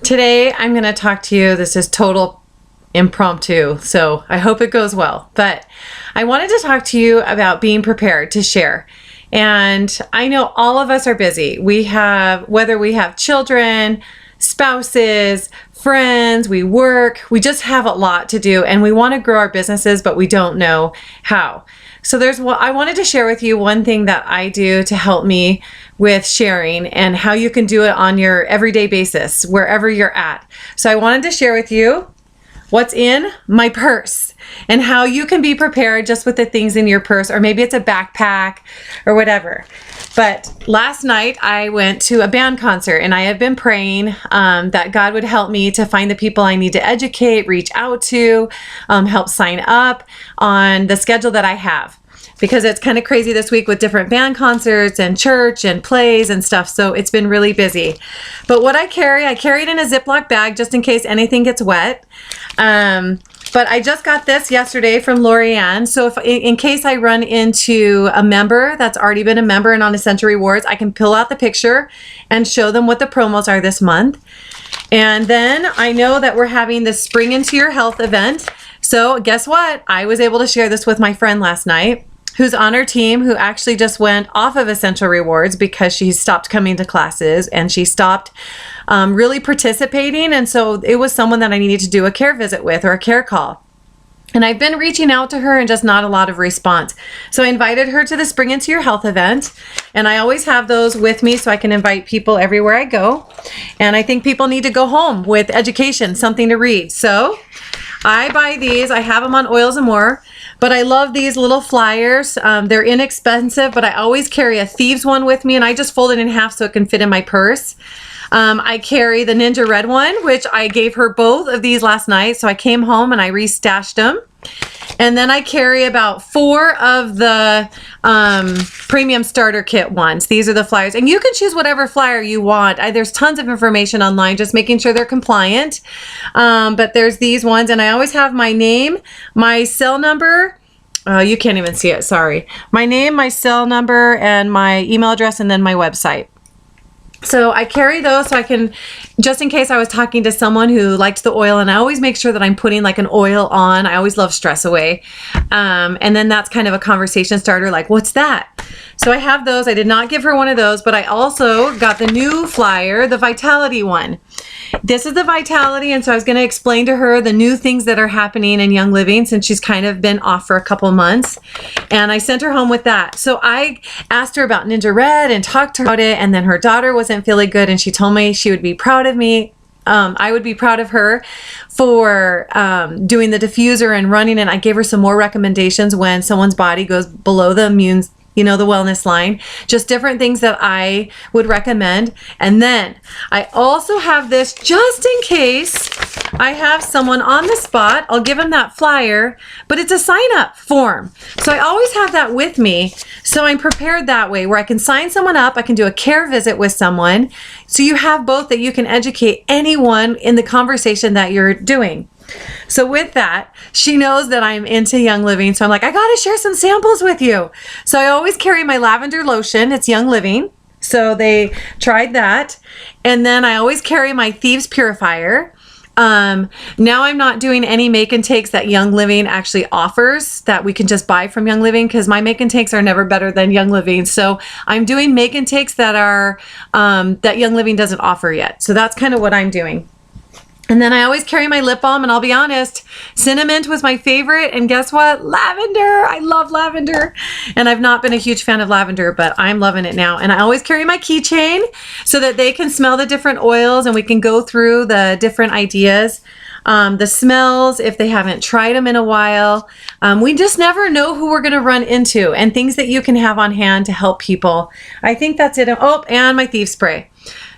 Today, I'm going to talk to you. This is total impromptu, so I hope it goes well. But I wanted to talk to you about being prepared to share. And I know all of us are busy. Whether we have children, spouses, friends, we work, we just have a lot to do, and we want to grow our businesses, but we don't know how. So I wanted to share with you one thing that I do to help me with sharing and how you can do it on your everyday basis, wherever you're at. So I wanted to share with you what's in my purse and how you can be prepared just with the things in your purse, or maybe it's a backpack or whatever. But last night I went to a band concert, and I have been praying that God would help me to find the people I need to educate, reach out to, help sign up on the schedule that I have. Because it's kind of crazy this week with different band concerts and church and plays and stuff. So it's been really busy. But what I carry it in a Ziploc bag just in case anything gets wet. But I just got this yesterday from Lorianne. So if in case I run into a member that's already been a member and on Essential Rewards, I can pull out the picture and show them what the promos are this month. And then I know that we're having the Spring Into Your Health event. So guess what? I was able to share this with my friend last night, who's on our team, who actually just went off of Essential Rewards because she stopped coming to classes and she stopped really participating. And so it was someone that I needed to do a care visit with, or a care call. And I've been reaching out to her and just not a lot of response. So I invited her to the Spring Into Your Health event. And I always have those with me so I can invite people everywhere I go. And I think people need to go home with education, something to read. So I buy these. I have them on Oils and More. But I love these little flyers. They're inexpensive, but I always carry a Thieves one with me, and I just fold it in half so it can fit in my purse. I carry the Ninja Red one, which I gave her both of these last night. So I came home and I restashed them. And then I carry about 4 of the premium starter kit ones. These are the flyers. And you can choose whatever flyer you want. There's tons of information online, just making sure they're compliant. But there's these ones. And I always have my name, my cell number. You can't even see it, sorry. My name, my cell number, and my email address, and then my website. So I carry those so I can, just in case I was talking to someone who liked the oil, and I always make sure that I'm putting like an oil on. I always love Stress Away. And then that's kind of a conversation starter, like, what's that? So I have those. I did not give her one of those, but I also got the new flyer, the Vitality one. This is the Vitality, and so I was going to explain to her the new things that are happening in Young Living since she's kind of been off for a couple months. And I sent her home with that. So I asked her about Ninja Red and talked to her about it, and then her daughter wasn't feeling good, and she told me she would be proud of me. I would be proud of her for doing the diffuser and running, and I gave her some more recommendations when someone's body goes below the immune, the wellness line, just different things that I would recommend. And then I also have this just in case I have someone on the spot. I'll give them that flyer, but it's a sign up form. So I always have that with me. So I'm prepared that way, where I can sign someone up. I can do a care visit with someone. So you have both, that you can educate anyone in the conversation that you're doing. So with that, she knows that I'm into Young Living. So I'm like, I got to share some samples with you. So I always carry my lavender lotion. It's Young Living. So they tried that. And then I always carry my Thieves Purifier. Now I'm not doing any make and takes that Young Living actually offers that we can just buy from Young Living, because my make and takes are never better than Young Living. So I'm doing make and takes that are that Young Living doesn't offer yet. So that's kind of what I'm doing. And then I always carry my lip balm, and I'll be honest, cinnamon was my favorite, and guess what? Lavender. I love lavender, and I've not been a huge fan of lavender, but I'm loving it now. And I always carry my keychain so that they can smell the different oils, and we can go through the different ideas, the smells, if they haven't tried them in a while. We just never know who we're going to run into, and things that you can have on hand to help people. I think that's it. Oh, and my Thief Spray.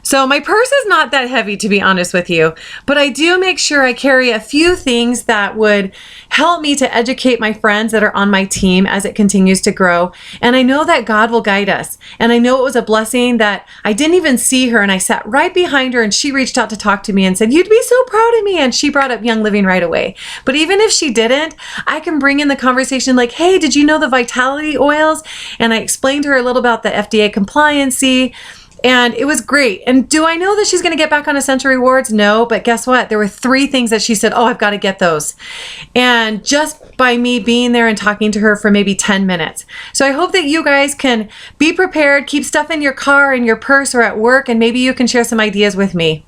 So my purse is not that heavy, to be honest with you, but I do make sure I carry a few things that would help me to educate my friends that are on my team as it continues to grow. And I know that God will guide us. And I know it was a blessing that I didn't even see her, and I sat right behind her, and she reached out to talk to me and said, "You'd be so proud of me." And she brought up Young Living right away. But even if she didn't, I can bring in the conversation like, "Hey, did you know the Vitality oils?" And I explained to her a little about the FDA compliancy. And it was great. And do I know that she's going to get back on Essential Rewards? No, but guess what? There were 3 things that she said, oh, I've got to get those. And just by me being there and talking to her for maybe 10 minutes. So I hope that you guys can be prepared, keep stuff in your car, in your purse, or at work, and maybe you can share some ideas with me.